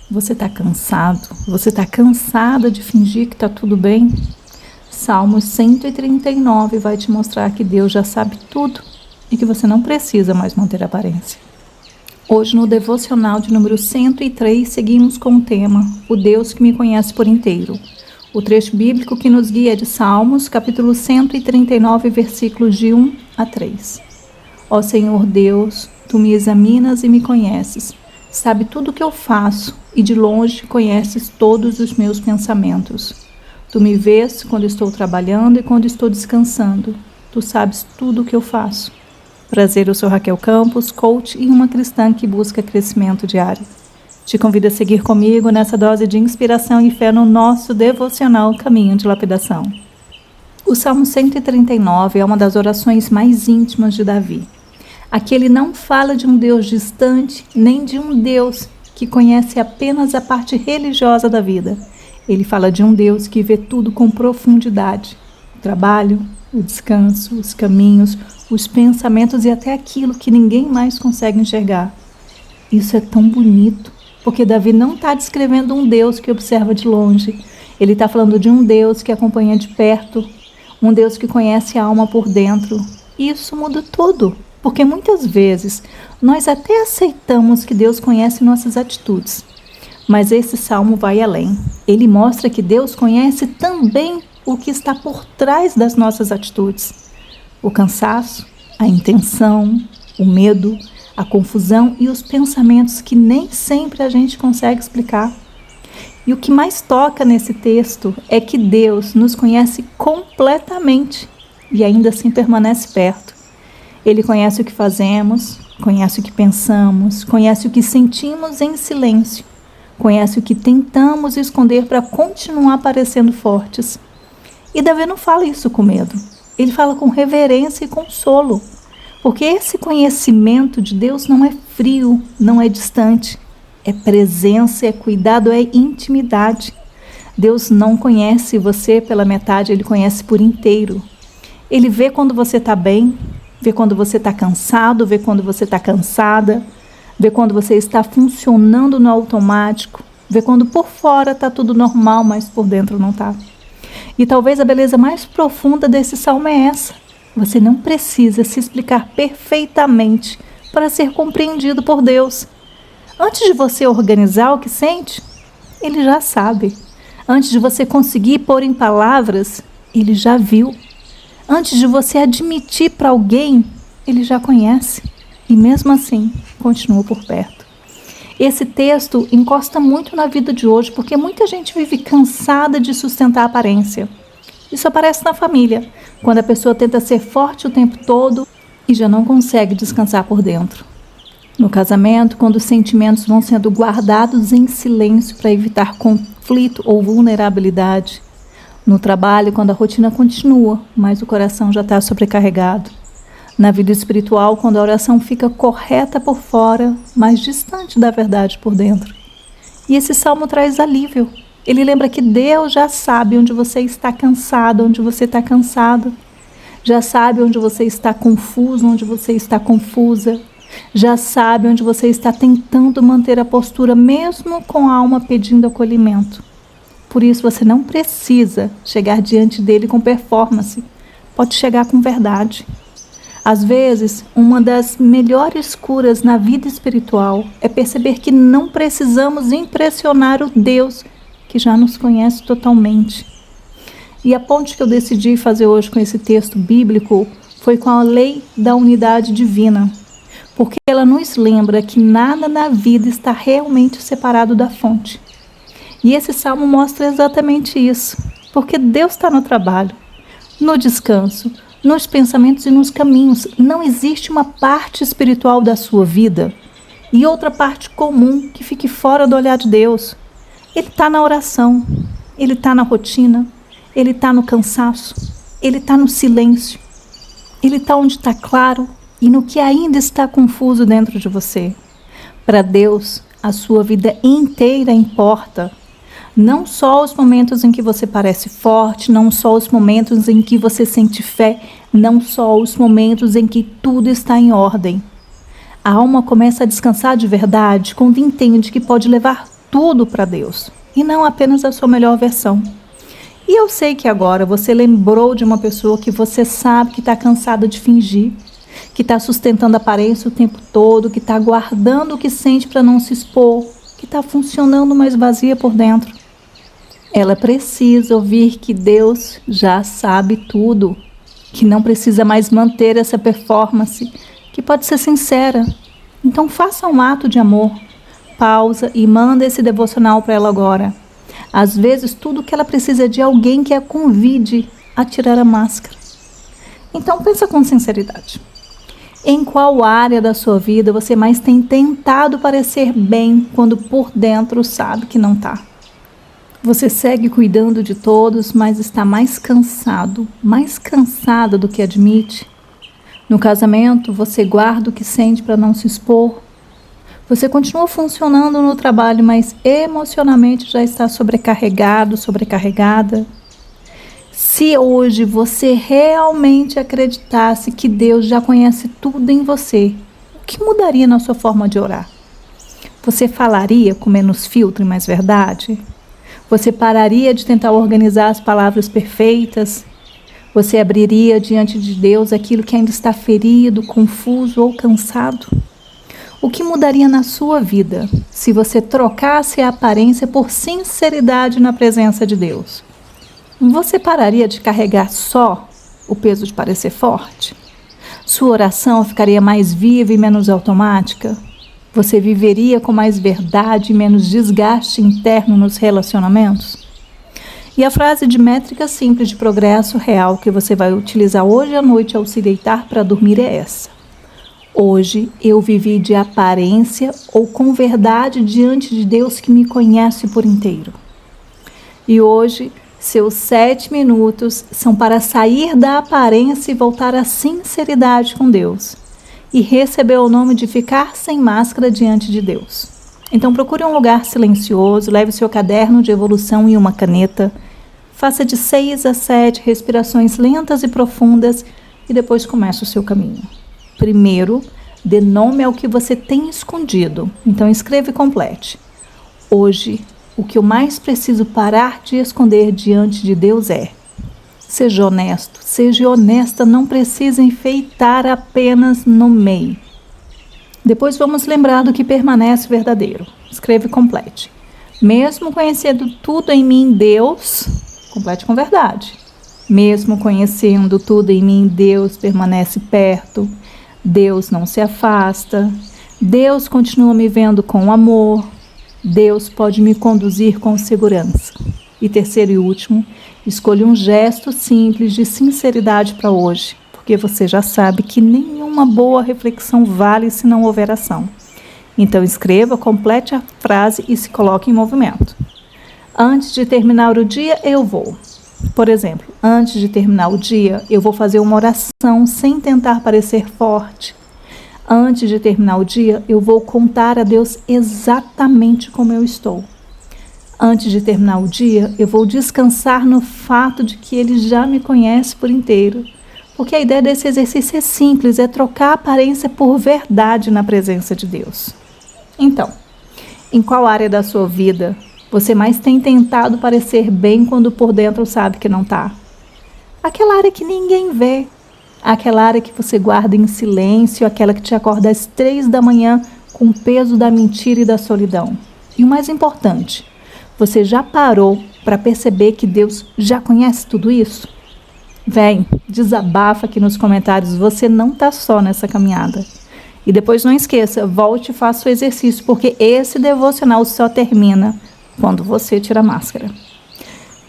Você está cansado? Você está cansada de fingir que está tudo bem? Salmos 139 vai te mostrar que Deus já sabe tudo e que você não precisa mais manter aparência. Hoje, no devocional de número 103, seguimos com o tema O Deus que me conhece por inteiro. O trecho bíblico que nos guia é de Salmos, capítulo 139, versículos de 1 a 3. Ó Senhor Deus, Tu me examinas e me conheces. Sabe tudo o que eu faço e de longe conheces todos os meus pensamentos. Tu me vês quando estou trabalhando e quando estou descansando. Tu sabes tudo o que eu faço. Prazer, eu sou Raquel Campos, coach e uma cristã que busca crescimento diário. Te convido a seguir comigo nessa dose de inspiração e fé no nosso devocional Caminho de Lapidação. O Salmo 139 é uma das orações mais íntimas de Davi. Aqui ele não fala de um Deus distante, nem de um Deus que conhece apenas a parte religiosa da vida. Ele fala de um Deus que vê tudo com profundidade. O trabalho, o descanso, os caminhos, os pensamentos e até aquilo que ninguém mais consegue enxergar. Isso é tão bonito, porque Davi não está descrevendo um Deus que observa de longe. Ele está falando de um Deus que acompanha de perto, um Deus que conhece a alma por dentro. Isso muda tudo. Porque muitas vezes nós até aceitamos que Deus conhece nossas atitudes. Mas esse salmo vai além. Ele mostra que Deus conhece também o que está por trás das nossas atitudes. O cansaço, a intenção, o medo, a confusão e os pensamentos que nem sempre a gente consegue explicar. E o que mais toca nesse texto é que Deus nos conhece completamente e ainda assim permanece perto. Ele conhece o que fazemos, conhece o que pensamos, conhece o que sentimos em silêncio, conhece o que tentamos esconder para continuar parecendo fortes. E Davi não fala isso com medo, ele fala com reverência e consolo, porque esse conhecimento de Deus não é frio, não é distante, é presença, é cuidado, é intimidade. Deus não conhece você pela metade, Ele conhece por inteiro. Ele vê quando você está bem, vê quando você está cansado, vê quando você está cansada, vê quando você está funcionando no automático, vê quando por fora está tudo normal, mas por dentro não está. E talvez a beleza mais profunda desse salmo é essa. Você não precisa se explicar perfeitamente para ser compreendido por Deus. Antes de você organizar o que sente, Ele já sabe. Antes de você conseguir pôr em palavras, Ele já viu. Antes de você admitir para alguém, Ele já conhece e mesmo assim continua por perto. Esse texto encosta muito na vida de hoje porque muita gente vive cansada de sustentar a aparência. Isso aparece na família, quando a pessoa tenta ser forte o tempo todo e já não consegue descansar por dentro. No casamento, quando os sentimentos vão sendo guardados em silêncio para evitar conflito ou vulnerabilidade. No trabalho, quando a rotina continua, mas o coração já está sobrecarregado. Na vida espiritual, quando a oração fica correta por fora, mas distante da verdade por dentro. E esse salmo traz alívio. Ele lembra que Deus já sabe onde você está cansado, onde você está cansado. Já sabe onde você está confuso, onde você está confusa. Já sabe onde você está tentando manter a postura, mesmo com a alma pedindo acolhimento. Por isso você não precisa chegar diante dele com performance, pode chegar com verdade. Às vezes, uma das melhores curas na vida espiritual é perceber que não precisamos impressionar o Deus que já nos conhece totalmente. E a ponte que eu decidi fazer hoje com esse texto bíblico foi com a lei da unidade divina, porque ela nos lembra que nada na vida está realmente separado da fonte. E esse salmo mostra exatamente isso, porque Deus está no trabalho, no descanso, nos pensamentos e nos caminhos. Não existe uma parte espiritual da sua vida e outra parte comum que fique fora do olhar de Deus. Ele está na oração, Ele está na rotina, Ele está no cansaço, Ele está no silêncio, Ele está onde está claro e no que ainda está confuso dentro de você. Para Deus, a sua vida inteira importa. Não só os momentos em que você parece forte, não só os momentos em que você sente fé, não só os momentos em que tudo está em ordem. A alma começa a descansar de verdade quando entende que pode levar tudo para Deus e não apenas a sua melhor versão. E eu sei que agora você lembrou de uma pessoa que você sabe que está cansada de fingir, que está sustentando a aparência o tempo todo, que está guardando o que sente para não se expor, que está funcionando mais vazia por dentro. Ela precisa ouvir que Deus já sabe tudo, que não precisa mais manter essa performance, que pode ser sincera. Então faça um ato de amor, pausa e manda esse devocional para ela agora. Às vezes tudo que ela precisa é de alguém que a convide a tirar a máscara. Então pensa com sinceridade. Em qual área da sua vida você mais tem tentado parecer bem quando por dentro sabe que não está? Você segue cuidando de todos, mas está mais cansado, mais cansada do que admite? No casamento, você guarda o que sente para não se expor? Você continua funcionando no trabalho, mas emocionalmente já está sobrecarregado, sobrecarregada? Se hoje você realmente acreditasse que Deus já conhece tudo em você, o que mudaria na sua forma de orar? Você falaria com menos filtro e mais verdade? Você pararia de tentar organizar as palavras perfeitas? Você abriria diante de Deus aquilo que ainda está ferido, confuso ou cansado? O que mudaria na sua vida se você trocasse a aparência por sinceridade na presença de Deus? Você pararia de carregar só o peso de parecer forte? Sua oração ficaria mais viva e menos automática? Você viveria com mais verdade e menos desgaste interno nos relacionamentos? E a frase de métrica simples de progresso real que você vai utilizar hoje à noite ao se deitar para dormir é essa: hoje eu vivi de aparência ou com verdade diante de Deus que me conhece por inteiro. E hoje seus 7 minutos são para sair da aparência e voltar à sinceridade com Deus. E receber o nome de ficar sem máscara diante de Deus. Então procure um lugar silencioso, leve seu caderno de evolução e uma caneta, faça de 6 a 7 respirações lentas e profundas e depois comece o seu caminho. Primeiro, dê nome ao que você tem escondido, então escreva e complete. Hoje, o que eu mais preciso parar de esconder diante de Deus é: seja honesto, seja honesta, não precisa enfeitar apenas no meio. Depois vamos lembrar do que permanece verdadeiro. Escreva e complete. Mesmo conhecendo tudo em mim, Deus, complete com verdade. Mesmo conhecendo tudo em mim, Deus permanece perto. Deus não se afasta. Deus continua me vendo com amor. Deus pode me conduzir com segurança. E terceiro e último, escolha um gesto simples de sinceridade para hoje, porque você já sabe que nenhuma boa reflexão vale se não houver ação. Então escreva, complete a frase e se coloque em movimento. Antes de terminar o dia, eu vou. Por exemplo, antes de terminar o dia, eu vou fazer uma oração sem tentar parecer forte. Antes de terminar o dia, eu vou contar a Deus exatamente como eu estou. Antes de terminar o dia, eu vou descansar no fato de que Ele já me conhece por inteiro. Porque a ideia desse exercício é simples, é trocar a aparência por verdade na presença de Deus. Então, em qual área da sua vida você mais tem tentado parecer bem quando por dentro sabe que não está? Aquela área que ninguém vê. Aquela área que você guarda em silêncio, aquela que te acorda às 3 da manhã com o peso da mentira e da solidão. E o mais importante, você já parou para perceber que Deus já conhece tudo isso? Vem, desabafa aqui nos comentários, você não está só nessa caminhada. E depois não esqueça, volte e faça o exercício, porque esse devocional só termina quando você tira a máscara.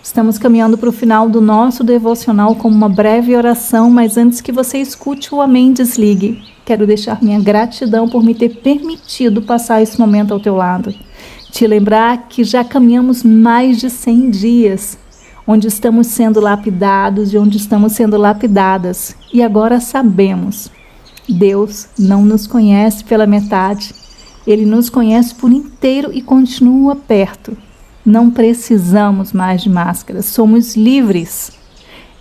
Estamos caminhando para o final do nosso devocional com uma breve oração, mas antes que você escute o amém, desligue. Quero deixar minha gratidão por me ter permitido passar esse momento ao teu lado. Te lembrar que já caminhamos mais de 100 dias, onde estamos sendo lapidados e onde estamos sendo lapidadas. E agora sabemos, Deus não nos conhece pela metade. Ele nos conhece por inteiro e continua perto. Não precisamos mais de máscaras, somos livres.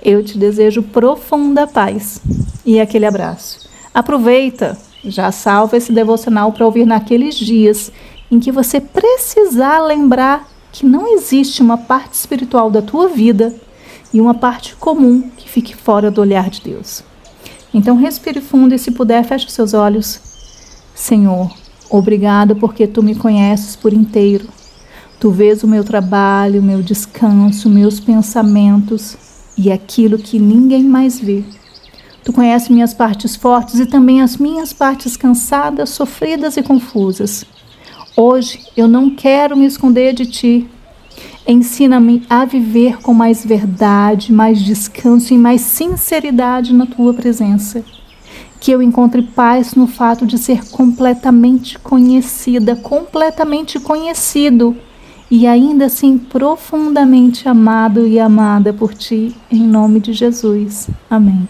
Eu te desejo profunda paz e aquele abraço. Aproveita, já salva esse devocional para ouvir naqueles dias em que você precisar lembrar que não existe uma parte espiritual da tua vida e uma parte comum que fique fora do olhar de Deus. Então respire fundo e, se puder, feche os seus olhos. Senhor, obrigado porque Tu me conheces por inteiro. Tu vês o meu trabalho, o meu descanso, meus pensamentos e aquilo que ninguém mais vê. Tu conheces minhas partes fortes e também as minhas partes cansadas, sofridas e confusas. Hoje eu não quero me esconder de Ti. Ensina-me a viver com mais verdade, mais descanso e mais sinceridade na Tua presença. Que eu encontre paz no fato de ser completamente conhecida, completamente conhecido e ainda assim profundamente amado e amada por Ti, em nome de Jesus. Amém.